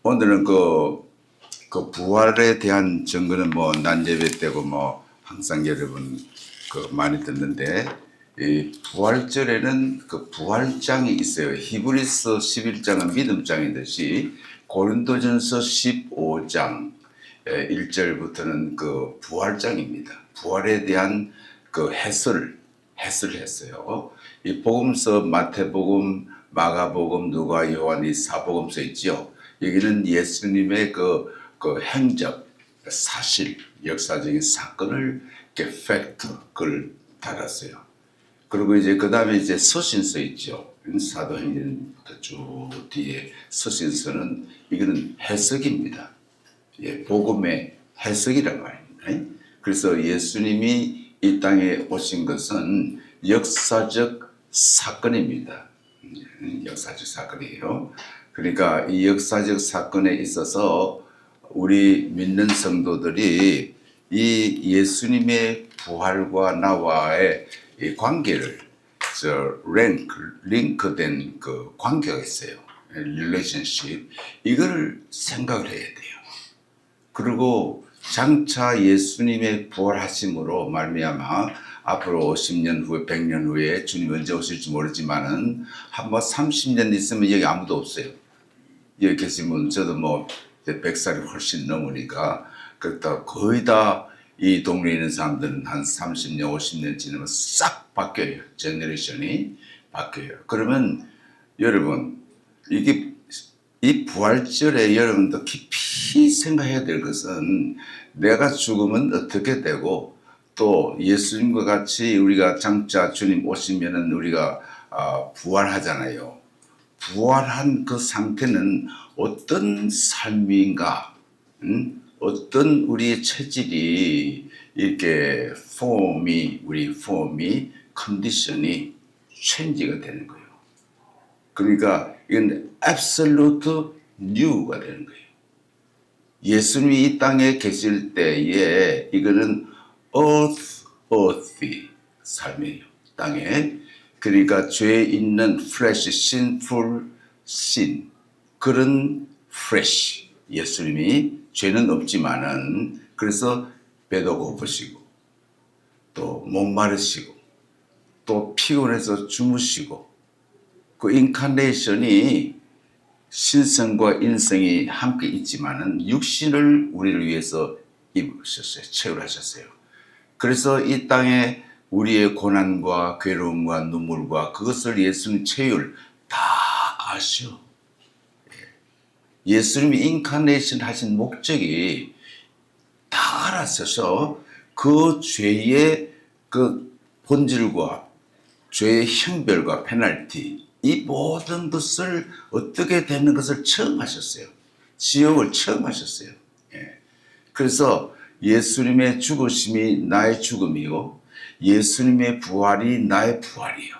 오늘은 그 부활에 대한 증거는 뭐 난예배 때고 뭐 항상 여러분 많이 듣는데, 이 부활절에는 그 부활장이 있어요. 히브리서 11장은 믿음장이듯이 고린도전서 15장 1절부터는 그 부활장입니다. 부활에 대한 그 해설을 했어요. 이 복음서 마태복음, 마가복음, 누가, 요한 이 사복음서 있죠. 여기는 예수님의 그 행적, 사실, 역사적인 사건을 팩트 그걸 달았어요. 그리고 이제 그 다음에 이제 서신서 있죠. 사도행전부터 쭉 뒤에 서신서는 이거는 해석입니다. 예, 복음의 해석이란 말입니다. 그래서 예수님이 이 땅에 오신 것은 역사적 사건입니다. 역사적 사건이에요. 그러니까 이 역사적 사건에 있어서 우리 믿는 성도들이 이 예수님의 부활과 나와의 이 관계를 링크된 그 관계가 있어요. relationship. 이걸 생각을 해야 돼요. 그리고 장차 예수님의 부활하심으로 말미암아 앞으로 50년 후에 100년 후에 주님 언제 오실지 모르지만은 한번 30년 있으면 여기 아무도 없어요. 여기 계신 분 저도 뭐 100살이 훨씬 넘으니까 그렇다 거의 다 이 동네에 있는 사람들은 한 30년 50년 지나면 싹 바뀌어요. 제너레이션이 바뀌어요. 그러면 여러분 이게 이 부활절에 여러분도 깊이 생각해야 될 것은 내가 죽으면 어떻게 되고 또 예수님과 같이 우리가 장차 주님 오시면은 우리가 부활하잖아요. 부활한 그 상태는 어떤 삶인가, 어떤 우리의 체질이 이렇게 우리 폼이 컨디션이 체인지가 되는 거예요. 그러니까 이건 absolute new가 되는 거예요. 예수님이 이 땅에 계실 때에 이거는 earthy 삶이에요. 땅에. 그러니까 죄 있는 flesh, sinful sin 그런 flesh 예수님이 죄는 없지만은 그래서 배도 고프시고 또 목마르시고 또 피곤해서 주무시고 그 인카네이션이 신성과 인성이 함께 있지만은 육신을 우리를 위해서 입으셨어요. 체험하셨어요. 그래서 이 땅에 우리의 고난과 괴로움과 눈물과 그것을 예수님 체율 다 아셔. 예수님이 인카네이션 하신 목적이 다 알았어서 그 죄의 그 본질과 죄의 형벌과 페널티 이 모든 것을 어떻게 되는 것을 처음 하셨어요. 지옥을 처음 하셨어요. 예. 그래서 예수님의 죽으심이 나의 죽음이요 예수님의 부활이 나의 부활이요.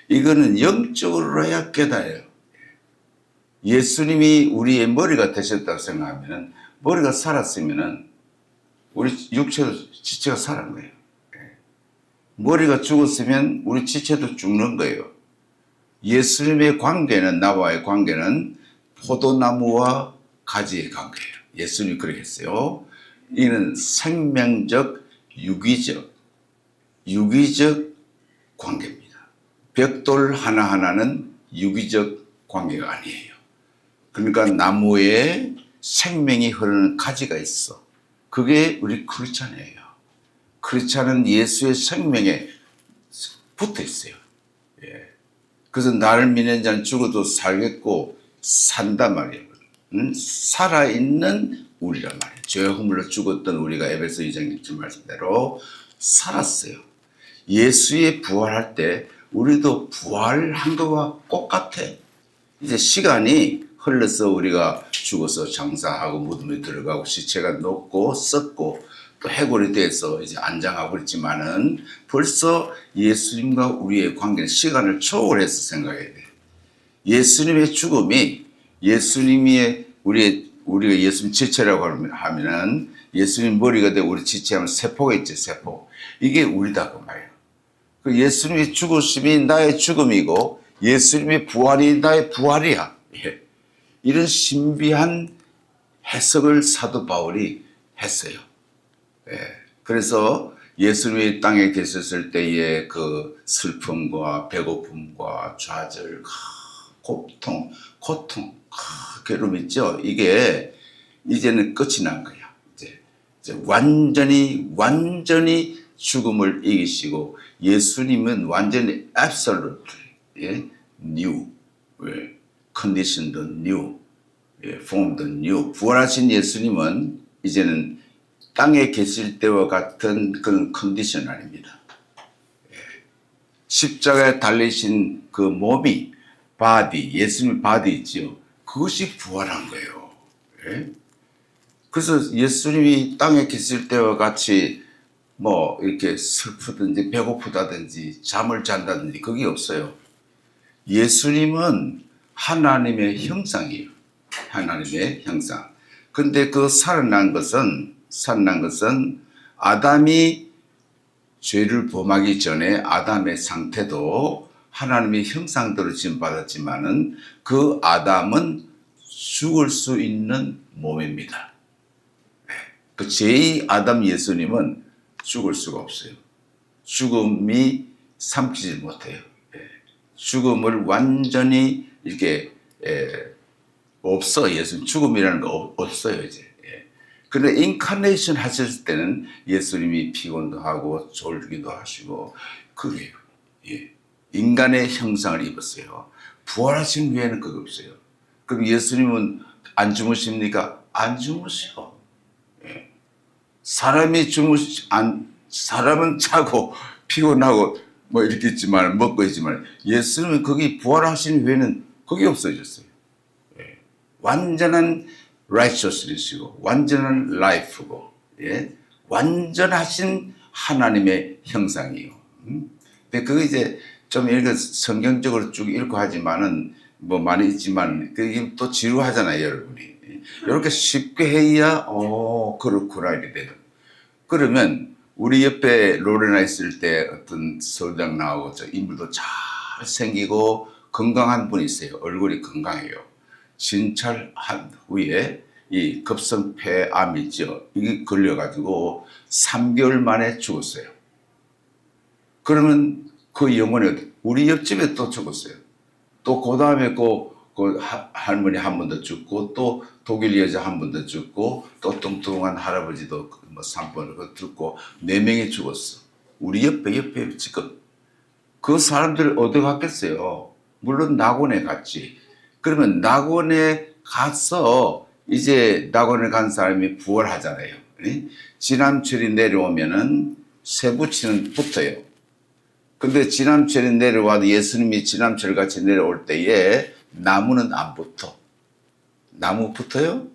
이거는 영적으로 해야 깨달아요. 예수님이 우리의 머리가 되셨다고 생각하면 머리가 살았으면 우리 육체도 지체가 살아난 거예요. 머리가 죽었으면 우리 지체도 죽는 거예요. 예수님의 관계는 나와의 관계는 포도나무와 가지의 관계예요. 예수님이 그렇게 했어요. 이는 생명적 유기적 관계입니다. 벽돌 하나하나는 유기적 관계가 아니에요. 그러니까 나무에 생명이 흐르는 가지가 있어. 그게 우리 크리스찬이에요. 크리스찬은 예수의 생명에 붙어 있어요. 예. 그래서 나를 믿는 자는 죽어도 살겠고 산단 말이에요. 살아있는 우리란 말이에요. 죄 허물로 죽었던 우리가 에베소 2장 1절 말씀대로 살았어요. 예수의 부활할 때 우리도 부활한 것과 똑같아. 이제 시간이 흘러서 우리가 죽어서 장사하고 무덤에 들어가고 시체가 녹고 썩고 또 해골이 돼서 이제 안장하고 그랬지만은 벌써 예수님과 우리의 관계는 시간을 초월해서 생각해야 돼. 예수님의 죽음이 예수님이 우리가 예수님 지체라고 하면은 예수님 머리가 되고 우리 지체하면 세포가 있지 세포. 이게 우리다 그 말이에요. 그 예수님의 죽으심이 나의 죽음이고 예수님의 부활이 나의 부활이야. 예. 이런 신비한 해석을 사도 바울이 했어요. 예. 그래서 예수님이 땅에 계셨을 때의 그 슬픔과 배고픔과 좌절, 고통, 괴로움 있죠. 이게 이제는 끝이 난 거야. 이제 완전히 죽음을 이기시고 예수님은 완전히 absolutely new, conditioned new, formed new. 부활하신 예수님은 이제는 땅에 계실 때와 같은 그런 컨디션 아닙니다. 십자가에 달리신 그 몸이 바디, 예수님 바디 있지요. 그것이 부활한 거예요. 그래서 예수님이 땅에 계실 때와 같이 뭐 이렇게 슬프든지 배고프다든지 잠을 잔다든지 그게 없어요. 예수님은 하나님의 형상이에요. 하나님의 형상. 근데 그 살아난 것은 아담이 죄를 범하기 전에 아담의 상태도 하나님의 형상대로 지음받았지만은 그 아담은 죽을 수 있는 몸입니다. 그 제2 아담 예수님은 죽을 수가 없어요. 죽음이 삼키지 못해요. 죽음을 완전히 이렇게 없어. 예수님 죽음이라는 거 없어요 이제. 그런데 인카네이션 하셨을 때는 예수님이 피곤도 하고 졸기도 하시고 그래요. 인간의 형상을 입었어요. 부활하신 후에는 그거 없어요. 그럼 예수님은 안 주무십니까? 안 주무셔. 사람은 자고 피곤하고 뭐 이렇게 있지만 먹고 있지만 예수님은 거기 부활하신 후에는 그게 없어졌어요. 완전한 righteousness이고 완전한 life고 완전하신 하나님의 형상이요. 근데 그거 이제 좀 이렇게 성경적으로 쭉 읽고 하지만은 뭐 많이 있지만 그게 또 지루하잖아요, 여러분이. 이렇게 쉽게 해야 그렇구나 이렇게 돼요. 그러면 우리 옆에 로레나 있을 때 어떤 서울대학 나오고 저 인물도 잘 생기고 건강한 분이 있어요. 얼굴이 건강해요. 진찰한 후에 이 급성폐암이죠. 이게 걸려가지고 3개월 만에 죽었어요. 그러면 그 영혼이 우리 옆집에 또 죽었어요. 또 그 다음에 그 할머니 한 번 더 죽고 또 독일 여자 한 번 더 죽고 또 뚱뚱한 할아버지도 뭐 3번을 죽고 4명이 죽었어. 우리 옆에 지금 그 사람들 어디 갔겠어요? 물론 낙원에 갔지. 그러면 낙원에 가서 이제 낙원에 간 사람이 부활하잖아요. 지남철이 내려오면은 쇠붙이는 붙어요. 근데 지남철이 내려와도 예수님이 지남철 같이 내려올 때에 나무는 안 붙어. 나무 붙어요?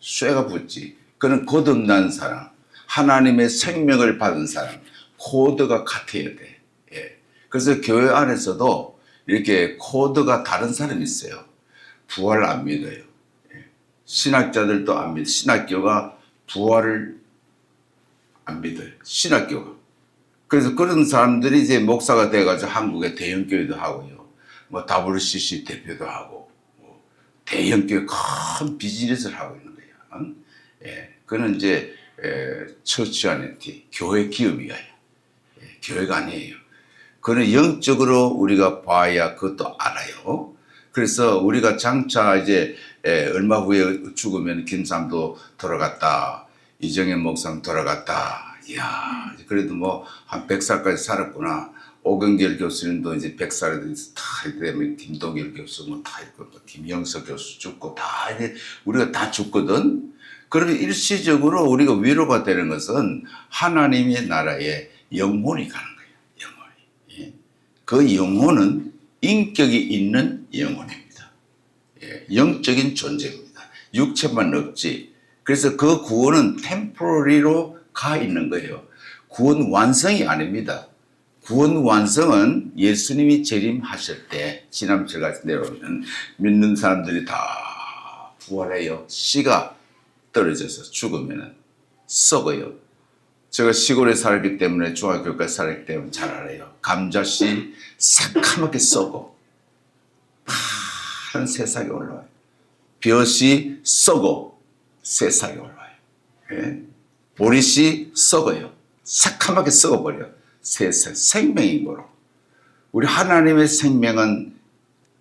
쇠가 붙지. 그는 거듭난 사람, 하나님의 생명을 받은 사람, 코드가 같아야 돼. 그래서 교회 안에서도 이렇게 코드가 다른 사람이 있어요. 부활을 안 믿어요. 신학자들도 안 믿어요. 신학교가 부활을 안 믿어요. 신학교가. 그래서 그런 사람들이 이제 목사가 돼가지고 한국의 대형교회도 하고요. 뭐 WCC 대표도 하고, 뭐 대형교회 큰 비즈니스를 하고 있는 거예요. 그는 이제 처치아니티, 교회 기업이야. 교회가 아니에요. 그는 영적으로 우리가 봐야 그것도 알아요. 그래서 우리가 장차 이제 얼마 후에 죽으면 김삼도 돌아갔다. 이정현 목사님 돌아갔다. 이야, 그래도 뭐 한 100살까지 살았구나. 오경길 교수님도 이제 100살이 다 되면 김동일 교수 뭐 다 있고 김영석 교수 죽고 다 이제 우리가 다 죽거든. 그러면 일시적으로 우리가 위로가 되는 것은 하나님의 나라에 영혼이 가는 거예요. 영혼이. 그 영혼은 인격이 있는 영혼입니다. 영적인 존재입니다. 육체만 없지. 그래서 그 구원은 템포러리로 가 있는 거예요. 구원 완성이 아닙니다. 구원 완성은 예수님이 재림하실 때 지남철같이 내려오면 믿는 사람들이 다 부활해요. 씨가 떨어져서 죽으면 썩어요. 제가 시골에 살기 때문에 중학교까지 살기 때문에 잘 알아요. 감자씨 새카맣게 썩어 파란 새싹이 올라와요. 벼시 썩어 새싹이 올라와요. 예? 보릿이 썩어요. 새카맣게 썩어버려. 새싹, 생명인 거로. 우리 하나님의 생명은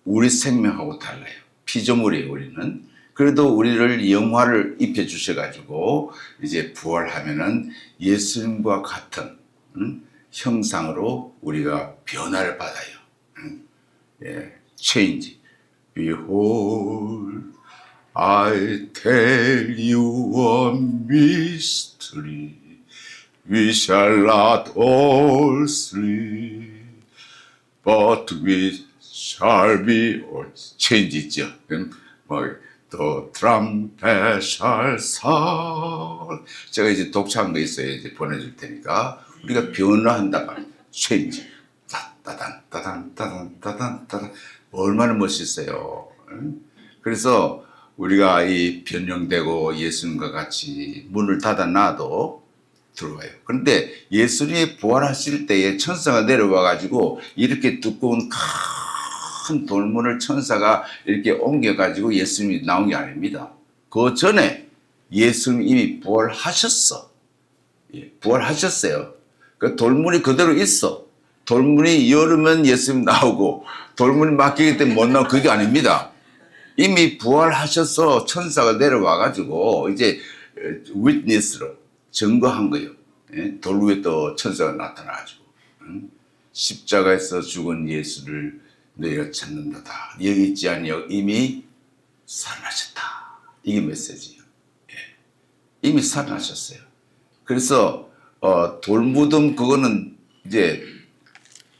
우리 생명하고 달라요. 피조물이에요, 우리는. 그래도 우리를 영화를 입혀주셔가지고 이제 부활하면은 예수님과 같은 형상으로 우리가 변화를 받아요. 예, change. Behold, I tell you a mystery. We shall not all sleep, but we shall be change 있죠. 뭐 The trumpet shall sound. 제가 이제 독창한 거 있어요. 이제 보내줄 테니까 우리가 변화한다 말이에요. change. 따단 따단 따단 따단 따단. 얼마나 멋있어요. 그래서 우리가 이 변형되고 예수님과 같이 문을 닫아놔도 들어와요. 그런데 예수님이 부활하실 때에 천사가 내려와 가지고 이렇게 두꺼운 큰 돌문을 천사가 이렇게 옮겨 가지고 예수님이 나온 게 아닙니다. 그 전에 예수님이 이미 부활하셨어. 예, 부활하셨어요. 그 돌문이 그대로 있어. 돌문이 열으면 예수님 나오고 돌문이 막히기 때문에 못 나오고 그게 아닙니다. 이미 부활하셔서 천사가 내려와 가지고 이제 witness로 증거한 거예요. 예? 돌 위에 또 천사가 나타나가지고 십자가에서 죽은 예수를 너희가 찾는다다. 여기 있지 아니요 이미 살아나셨다. 이게 메시지예요. 예. 이미 살아나셨어요. 그래서 돌무덤 그거는 이제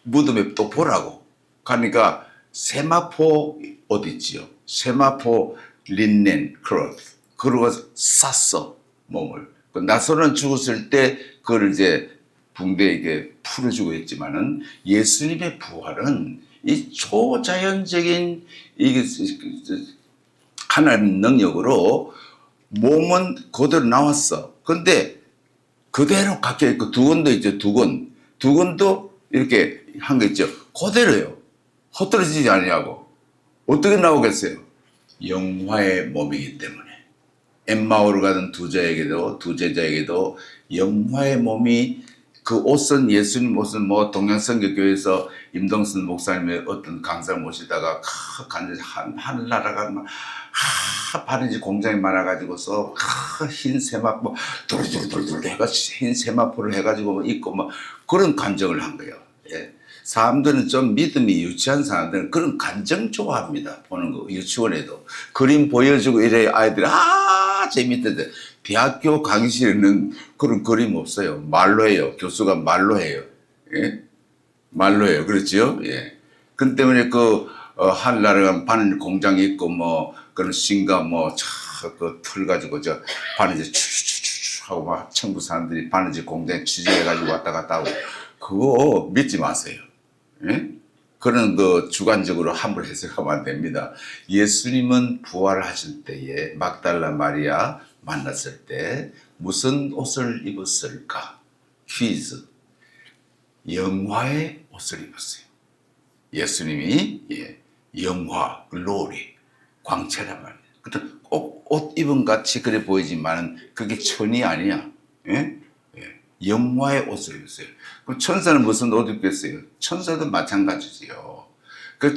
무덤에 또 보라고. 그러니까 세마포 옷 있지요. 세마포 린넨 클로스. 그러고 쌌어 몸을. 나사로는 죽었을 때 그걸 이제 붕대에 이게 풀어주고 했지만은 예수님의 부활은 이 초자연적인 이게 하나님 능력으로 몸은 그대로 나왔어. 근데 그대로 갇혀 있고 두건도 있죠. 두건도 이렇게 한 거 있죠. 그대로요. 헛떨어지지 않냐고. 어떻게 나오겠어요? 영화의 몸이기 때문에. 엠마오를 가던 두 제자에게도 영화의 몸이 그 옷은 예수님 옷은 뭐 동양성교교에서 임동순 목사님의 어떤 강사를 모시다가 하늘나라가 바느질 공장이 많아가지고서 흰 세마포 돌돌돌돌 해가 흰 세마포를 해가지고 입고 막 그런 간정을 한 거예요. 예. 사람들은 좀 믿음이 유치한 사람들은 그런 간정 좋아합니다. 보는 거 유치원에도 그림 보여주고 이래 아이들이 재밌던데 대학교 강의실에는 그런 그림 없어요. 말로 해요. 교수가 말로 해요. 예? 말로 해요. 그렇죠? 예. 그 때문에 하늘나라가 바늘 공장이 있고 뭐 그런 신가 그 틀 가지고 바느질 추추추추 하고 막 청구 사람들이 바느질 공장에 취직해가지고 왔다 갔다 하고 그거 믿지 마세요. 예? 그런 주관적으로 함부로 해석하면 안 됩니다. 예수님은 부활하실 때에 막달라 마리아 만났을 때 무슨 옷을 입었을까? 퀴즈. 영화의 옷을 입었어요. 예수님이 영화, 글로리, 광채란 말이에요. 옷 입은 같이 그래 보이지만 그게 천이 아니야. 예? 영화의 옷을 입었어요. 그럼 천사는 무슨 옷을 입겠어요? 천사도 마찬가지지요.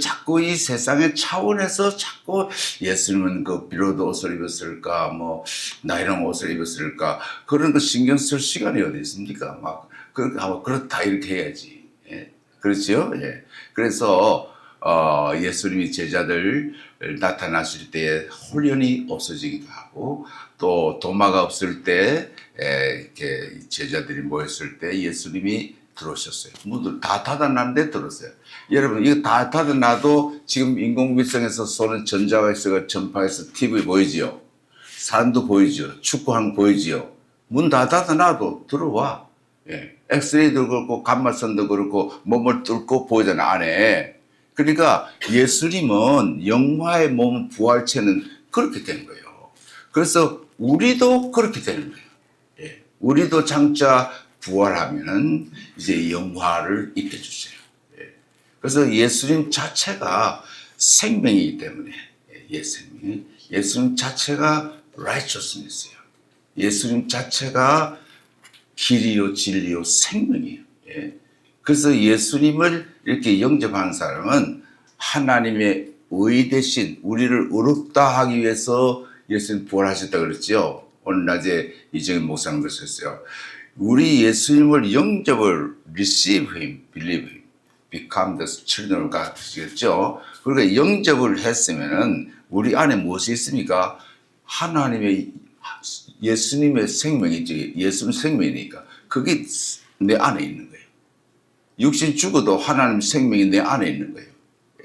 자꾸 이 세상의 차원에서 자꾸 예수님은 비로도 옷을 입었을까, 나이랑 옷을 입었을까, 그런 거 신경 쓸 시간이 어디 있습니까? 그렇다, 이렇게 해야지. 예. 그렇죠? 예. 그래서, 예수님이 제자들 나타나실 때에 훈련이 없어지기도 하고, 또 도마가 없을 때, 이렇게 제자들이 모였을 때 예수님이 들어오셨어요. 문들 다 닫아놨는데 들었어요. 여러분, 이거 다 닫아놔도 지금 인공위성에서 쏘는 전자가 있어가 전파해서 TV 보이지요? 사람도 보이죠? 축구하는 거 보이지요? 문 다 닫아놔도 들어와. 예. 엑스레이도 그렇고, 감마선도 그렇고, 몸을 뚫고 보이잖아, 안에. 그러니까 예수님은 영화의 몸 부활체는 그렇게 된 거예요. 그래서 우리도 그렇게 되는 거예요. 예. 우리도 장차 부활하면은 이제 영화를 입혀주세요. 예. 그래서 예수님 자체가 생명이기 때문에 옛 생명이. 예수님 자체가 righteousness예요. 예수님 자체가 길이요 진리요 생명이에요. 예. 그래서 예수님을 이렇게 영접한 사람은 하나님의 의 대신 우리를 의롭다 하기 위해서 예수님 부활하셨다 그랬죠. 오늘 낮에 이정현 목사님 그러셨어요. 우리 예수님을 영접을 receive him, believe him, become the children of God 그랬죠. 그러니까 영접을 했으면은 우리 안에 무엇이 있습니까? 하나님의 예수님의 생명이지. 예수님 생명이니까 그게 내 안에 있는 거예요. 육신 죽어도 하나님 생명이 내 안에 있는 거예요.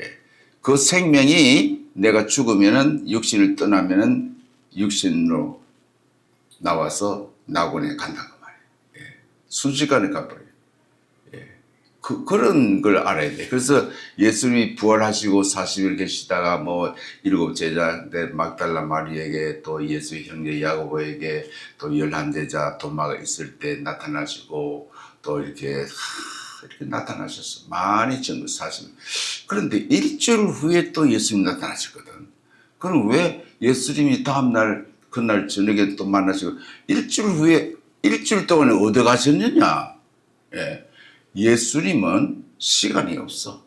예. 그 생명이 내가 죽으면은 육신을 떠나면은 육신으로 나와서 낙원에 간다고 말이에요. 예. 순식간에 가버려요. 예. 그런 걸 알아야 돼. 그래서 예수님이 부활하시고 40일 계시다가 뭐 일곱 제자인데 막달라 마리에게 또 예수의 형제 야고보에게 또 11제자 도마가 있을 때 나타나시고 또 이렇게 나타나셨어. 많이 증거 사실. 그런데 일주일 후에 또 예수님 나타나셨거든. 그럼 왜 예수님이 다음날 그날 저녁에 또 만나시고 일주일 후에 일주일 동안에 어디 가셨느냐? 예. 예수님은 시간이 없어.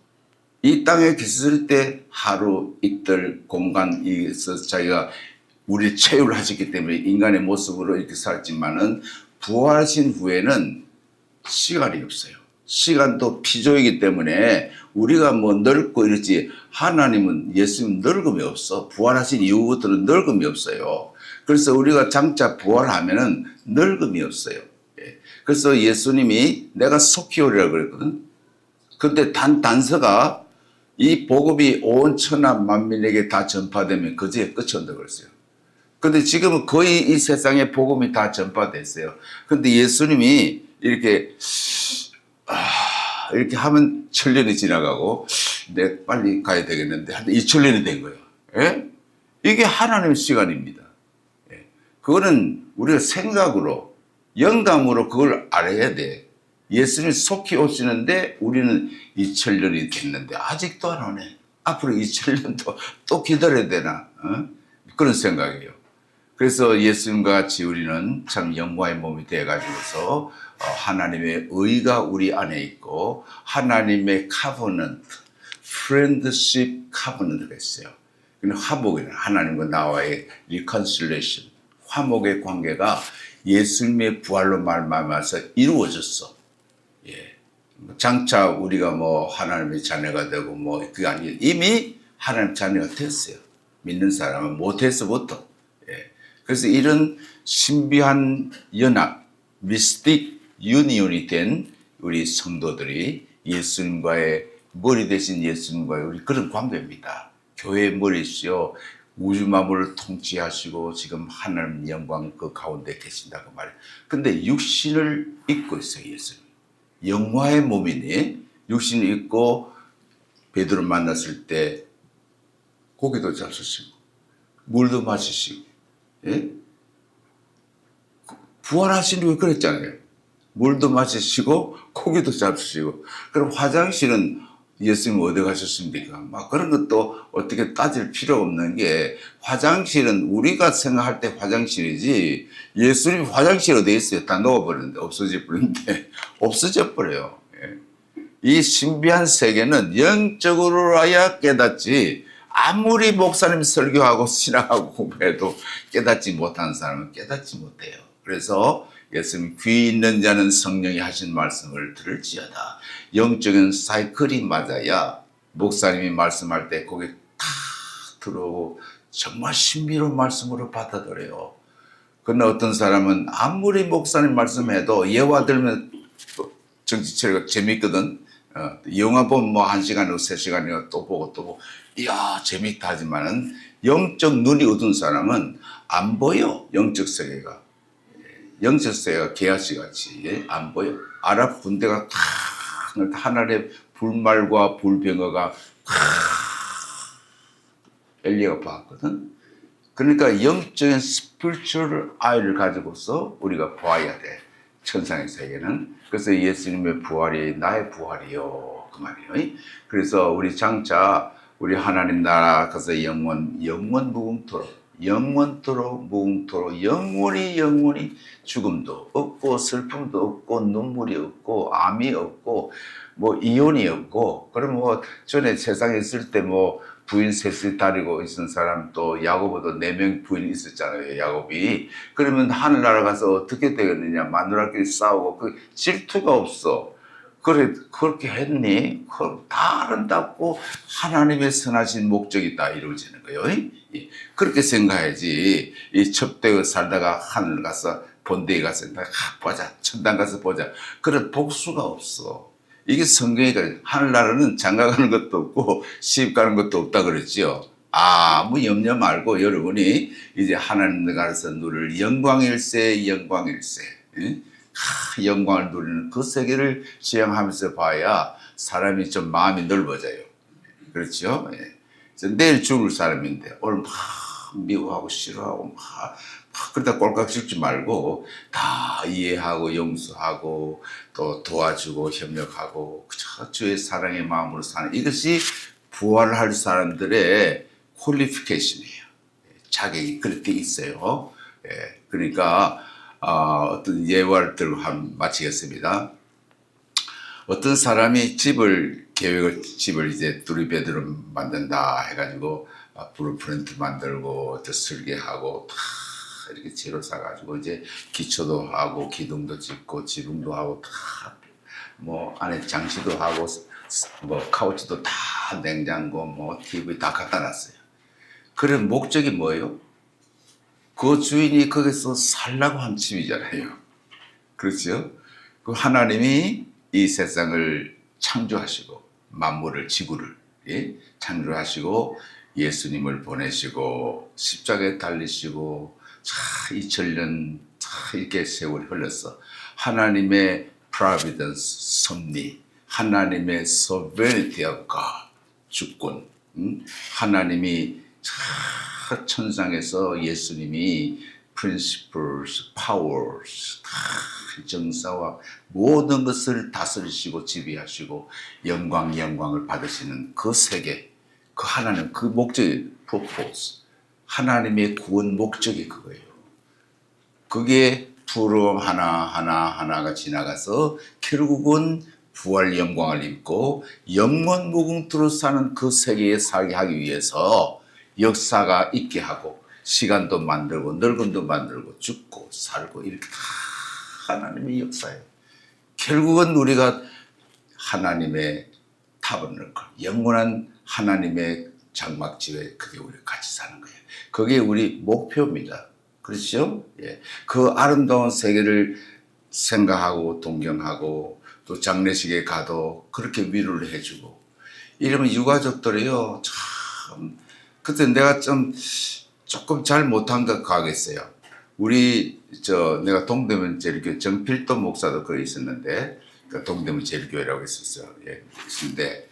이 땅에 계셨을 때 하루 이틀 공간에서 자기가 우리 체육을 하셨기 때문에 인간의 모습으로 이렇게 살지만은 부활하신 후에는 시간이 없어요. 시간도 피조이기 때문에 우리가 뭐 늙고 이러지 하나님은 예수님 늙음이 없어. 부활하신 이후부터는 늙음이 없어요. 그래서 우리가 장차 부활하면은 늙음이 없어요. 예. 그래서 예수님이 내가 속히 오리라 그랬거든. 근데 단서가 이 복음이 온 천하 만민에게 다 전파되면 그제야 끝이 온다고 그랬어요. 근데 지금은 거의 이 세상에 복음이 다 전파됐어요. 근데 예수님이 이렇게 이렇게 하면 천년이 지나가고 내 빨리 가야 되겠는데 한 2000년이 된 거예요. 예? 이게 하나님의 시간입니다. 예. 그거는 우리가 생각으로 영감으로 그걸 알아야 돼. 예수님이 속히 오시는데 우리는 2000년이 됐는데 아직도 안 오네. 앞으로 2000년도 또 기다려야 되나? 그런 생각이에요. 그래서 예수님과 같이 우리는 참 영광의 몸이 되어가지고서 하나님의 의가 우리 안에 있고 하나님의 covenant, friendship covenant가 있어요. 화목이는 하나님과 나와의 reconciliation, 화목의 관계가 예수님의 부활로 말미암아서 이루어졌어. 예. 장차 우리가 뭐 하나님의 자녀가 되고 뭐 그게 아니에요. 이미 하나님 자녀가 됐어요. 믿는 사람은 못해서부터. 예. 그래서 이런 신비한 연합, 미스틱 유니온이 된 우리 성도들이 예수님과의 머리 대신 예수님과의 우리 그런 관계입니다. 교회의 머리시요 우주 만물을 통치하시고 지금 하나님 영광 그 가운데 계신다고 말해요. 근데 육신을 입고 있어요. 예수님. 영화의 몸이니 육신을 입고 베드로 만났을 때 고기도 잡수시고 물도 마시시고 예? 부활하신 후에 그랬잖아요. 물도 마시시고 고기도 잡수시고 그럼 화장실은 예수님 어디 가셨습니까? 막 그런 것도 어떻게 따질 필요 없는 게 화장실은 우리가 생각할 때 화장실이지 예수님 화장실 어디 있어요? 다 녹아버렸는데 없어져 버렸는데 없어져 버려요. 이 신비한 세계는 영적으로야 깨닫지 아무리 목사님 설교하고 신앙하고 공부해도 깨닫지 못하는 사람은 깨닫지 못해요. 그래서 예수님 귀 있는 자는 성령이 하신 말씀을 들을지어다. 영적인 사이클이 맞아야 목사님이 말씀할 때 거기에 탁 들어오고 정말 신비로운 말씀으로 받아들여요. 그러나 어떤 사람은 아무리 목사님 말씀해도 예화 들면 정치체가 재밌거든. 영화 보면 뭐 1시간이고 3시간이고 또 보고 이야 재밌다 하지만은 영적 눈이 어두운 사람은 안 보여. 영적 세계가. 영적 세계가 개아씨 같이 안 보여. 아랍 군대가 탁 하늘의 불말과 불병어가 엘리야가 봤거든. 그러니까 영적인 스피리추얼 아이를 가지고서 우리가 보아야 돼. 천상의 세계는. 그래서 예수님의 부활이 나의 부활이요. 그 말이에요. 그래서 우리 장차 우리 하나님 나라 가서 영원 무궁토록 영원히 죽음도 없고 슬픔도 없고 눈물이 없고 암이 없고 뭐 이혼이 없고. 그럼 뭐 전에 세상에 있을 때 뭐 부인 셋을 다리고 있는 사람 또 야고보도 4명 부인이 있었잖아요. 야곱이. 그러면 하늘나라 가서 어떻게 되겠느냐. 마누라끼리 싸우고 그 질투가 없어. 그래, 그렇게 했니? 다 아름답고 하나님의 선하신 목적이 다 이루어지는 거예요. 그렇게 생각해야지. 이 첩대에 살다가 하늘 가서 본대에 가서 보자. 천당 가서 보자. 그런 복수가 없어. 이게 성경이니까. 하늘나라는 장가가는 것도 없고 시집 가는 것도 없다 그랬지요. 아무 염려 말고 여러분이 이제 하나님 나라에서 누릴 영광일세. 영광을 누리는 그 세계를 지향하면서 봐야 사람이 좀 마음이 넓어져요. 그렇죠? 예. 내일 죽을 사람인데 오늘 막 미워하고 싫어하고 막 그러다 꼴깍 씹지 말고 다 이해하고 용서하고 또 도와주고 협력하고 주의 사랑의 마음으로 사는, 이것이 부활할 사람들의 퀄리피케이션이에요. 자격이 그렇게 있어요. 예. 그러니까 어떤 예화를 들고 마치겠습니다. 어떤 사람이 집을 이제 2베드룸 만든다 해가지고 블루프린트 만들고 또 설계하고 다 이렇게 재료 사가지고 이제 기초도 하고 기둥도 짓고 지붕도 하고 다 뭐 안에 장치도 하고 뭐 카우치도 다 냉장고 뭐 TV 다 갖다 놨어요. 그런 목적이 뭐예요? 그 주인이 거기서 살라고 한 집이잖아요. 그렇죠? 그 하나님이 이 세상을 창조하시고 만물을 지구를 창조하시고 예수님을 보내시고 십자가에 달리시고 2000년 이렇게 세월이 흘렀어. 하나님의 providence, 섭리, 하나님의 sovereignty of God, 주권, 하나님이 천상에서 예수님이 principles, powers, 정사와 모든 것을 다스리시고 지배하시고 영광을 받으시는 그 세계, 그 하나님, 그 목적이 purpose, 하나님의 구원 목적이 그거예요. 그게 부러움 하나가 지나가서 결국은 부활 영광을 입고 영원 무궁토록 사는 그 세계에 살게 하기 위해서 역사가 있게 하고 시간도 만들고 늙음도 만들고 죽고 살고 이렇게 다 하나님의 역사예요. 결국은 우리가 하나님의 타버너클, 영원한 하나님의 장막집에 그게 우리 같이 사는 거예요. 그게 우리 목표입니다. 그렇죠? 예. 그 아름다운 세계를 생각하고 동경하고 또 장례식에 가도 그렇게 위로를 해주고 이러면 유가족들이요 참 그때 내가 조금 잘 못한 것 가겠어요. 내가 동대문 제일교회 정필도 목사도 거기 있었는데 그 동대문 제일교회라고 있었어요. 예, 있었는데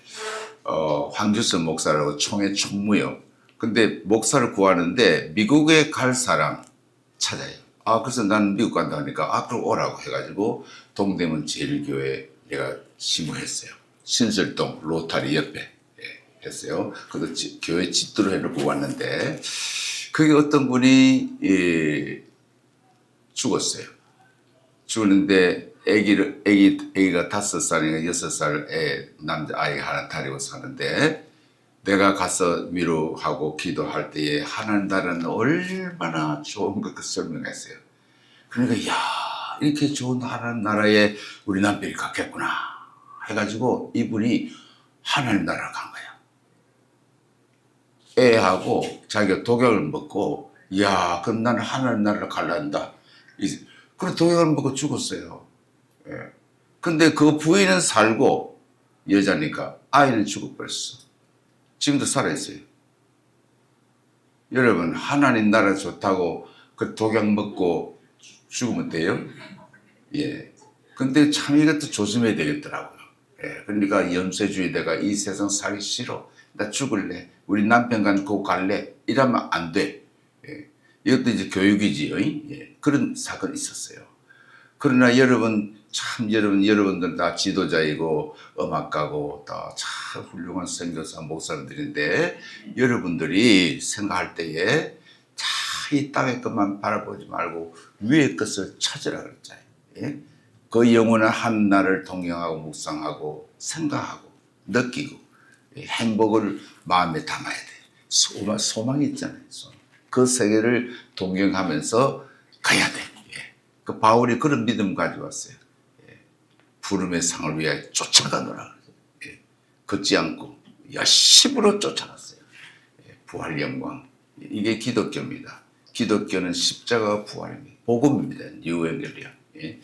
황주선 목사라고 총회 총무요. 근데 목사를 구하는데 미국에 갈 사람 찾아요. 그래서 나는 미국 간다 하니까 그럼 오라고 해가지고 동대문 제일교회 내가 심부했어요. 신설동 로타리 옆에 했어요. 그래서 교회 집도로 해놓고 왔는데 그게 어떤 분이 죽었어요. 죽었는데 아기가 5살인가 6살 남자 아이가 하나 다리고 사는데 내가 가서 위로하고 기도할 때에 하나님 나라는 얼마나 좋은 것 설명했어요. 그러니까 야 이렇게 좋은 하나님 나라에 우리 남편이 갔겠구나 해가지고 이분이 하나님 나라로 간 거야. 애하고 자기가 독약을 먹고 야 그럼 나는 하나님 나라로 갈란다. 그래 독약을 먹고 죽었어요. 예. 근데 그 부인은 살고 여자니까 아이는 죽어버렸어. 지금도 살아있어요. 여러분 하나님 나라 좋다고 그 독약 먹고 죽으면 돼요? 예. 근데 참 이것도 조심해야 되겠더라고요. 예. 그러니까 염세주의자가 이 세상 살기 싫어. 나 죽을래. 우리 남편 갖고 갈래. 이러면 안 돼. 예. 이것도 이제 교육이지요. 예. 그런 사건이 있었어요. 그러나 여러분 참 여러분들 다 지도자이고 음악가고 다 참 훌륭한 선교사 목사님들인데 여러분들이 생각할 때에 이 땅의 것만 바라보지 말고 위의 것을 찾으라 그랬잖아요. 예? 그 영원한 한나를 동경하고 묵상하고 생각하고 느끼고 행복을 마음에 담아야 돼. 소망이 있잖아요. 그 세계를 동경하면서 가야 돼. 예. 그 바울이 그런 믿음 가지고 왔어요. 예. 부름의 상을 위하여 쫓아가노라. 예. 걷지 않고 열심으로 쫓아갔어요. 예. 부활 영광. 이게 기독교입니다. 기독교는 십자가 부활입니다. 복음입니다. 뉴에vangel리온. 예.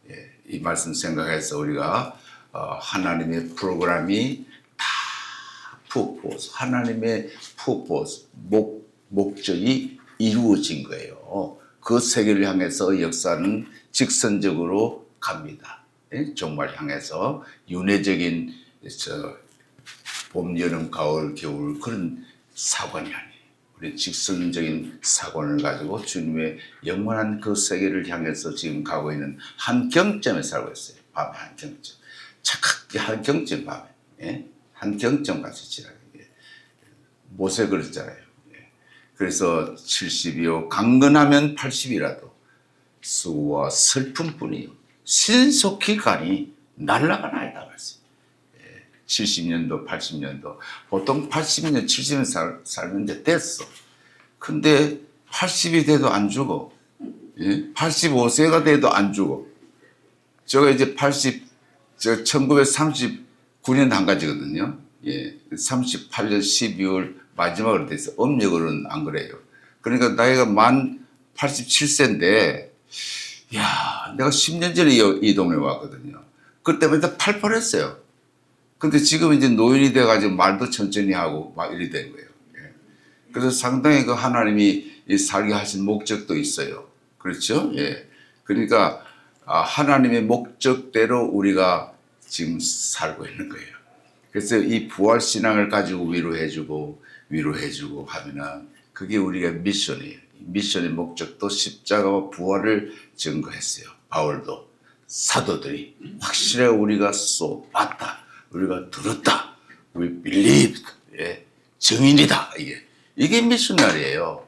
예. 이 말씀 생각해서 우리가 하나님의 프로그램이 다 퍼포스, 하나님의 퍼포스, 목적이 이루어진 거예요. 그 세계를 향해서 역사는 직선적으로 갑니다. 예? 정말 향해서 윤회적인 봄, 여름, 가을, 겨울 그런 사관이 아니에요. 우리 직선적인 사관을 가지고 주님의 영원한 그 세계를 향해서 지금 가고 있는 한 경점에 살고 있어요. 밤에 한 경점. 착하게 한 경점 밤에. 예? 한 경점 같이 지나가요. 모세 그랬잖아요. 그래서 70이요. 강건하면 80이라도 수고와 슬픔뿐이요. 신속히 가니 날아가나이다 말씀. 70년도, 80년도. 보통 80년, 70년 살면 이제 됐어. 근데 80이 돼도 안 죽어. 85세가 돼도 안 죽어. 저가 이제 1939년 한 가지거든요. 38년 12월 마지막으로 돼서 음력으로는 안 그래요. 그러니까 나이가 만 87세인데, 야, 내가 10년 전에 이 동네 왔거든요. 그때부터 팔팔했어요. 근데 지금 이제 노인이 돼가지고 말도 천천히 하고 막 이리 된 거예요. 그래서 상당히 그 하나님이 살게 하신 목적도 있어요. 그렇죠? 예. 그러니까 하나님의 목적대로 우리가 지금 살고 있는 거예요. 그래서 이 부활 신앙을 가지고 위로해주고 하면은 그게 우리가 미션이에요. 미션의 목적도 십자가와 부활을 증거했어요. 바울도 사도들이 확실하게 우리가 봤다. 우리가 들었다. We believed. 예. 증인이다. 이게 미셔널이에요.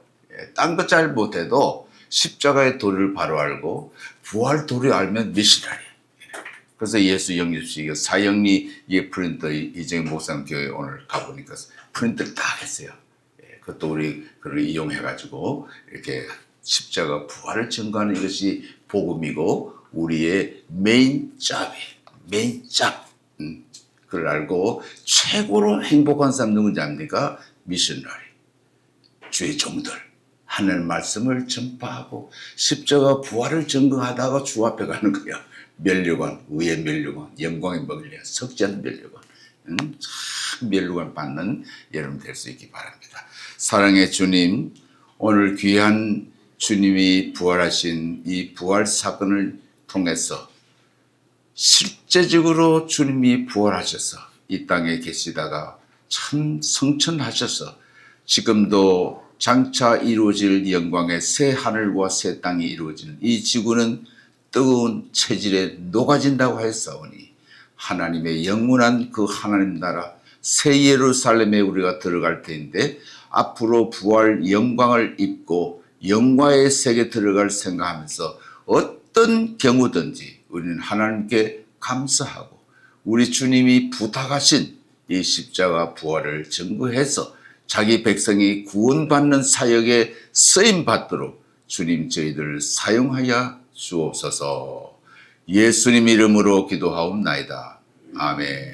딴 거 잘 못해도 십자가의 도리를 바로 알고 부활 도리를 알면 미셔널이에요. 그래서 예수 영접식 사형리 프린터 이정희 목사님 교회 오늘 가보니까 프린터를 다 했어요. 그것도 우리 그걸 이용해가지고 이렇게 십자가 부활을 증거하는 이것이 복음이고 우리의 메인 잡이에요. 메인 잡. 그걸 알고 최고로 행복한 사람 누군지 압니까? 미셔너리. 주의 종들. 하나님 말씀을 전파하고 십자가 부활을 증거하다가 주 앞에 가는 거야. 면류관, 의의 면류관, 영광의 먹으려 석전 면류관. 참 면류관 받는 여러분 될 수 있기 바랍니다. 사랑의 주님, 오늘 귀한 주님이 부활하신 이 부활 사건을 통해서 실제적으로 주님이 부활하셔서 이 땅에 계시다가 참 성천하셔서 지금도 장차 이루어질 영광의 새 하늘과 새 땅이 이루어지는 이 지구는 뜨거운 체질에 녹아진다고 했사오니 하나님의 영원한 그 하나님 나라 새 예루살렘에 우리가 들어갈 텐데 앞으로 부활 영광을 입고 영광의 세계에 들어갈 생각하면서 어떤 경우든지 우리는 하나님께 감사하고 우리 주님이 부탁하신 이 십자가 부활을 증거해서 자기 백성이 구원받는 사역에 쓰임받도록 주님 저희들을 사용하여 주옵소서. 예수님 이름으로 기도하옵나이다. 아멘.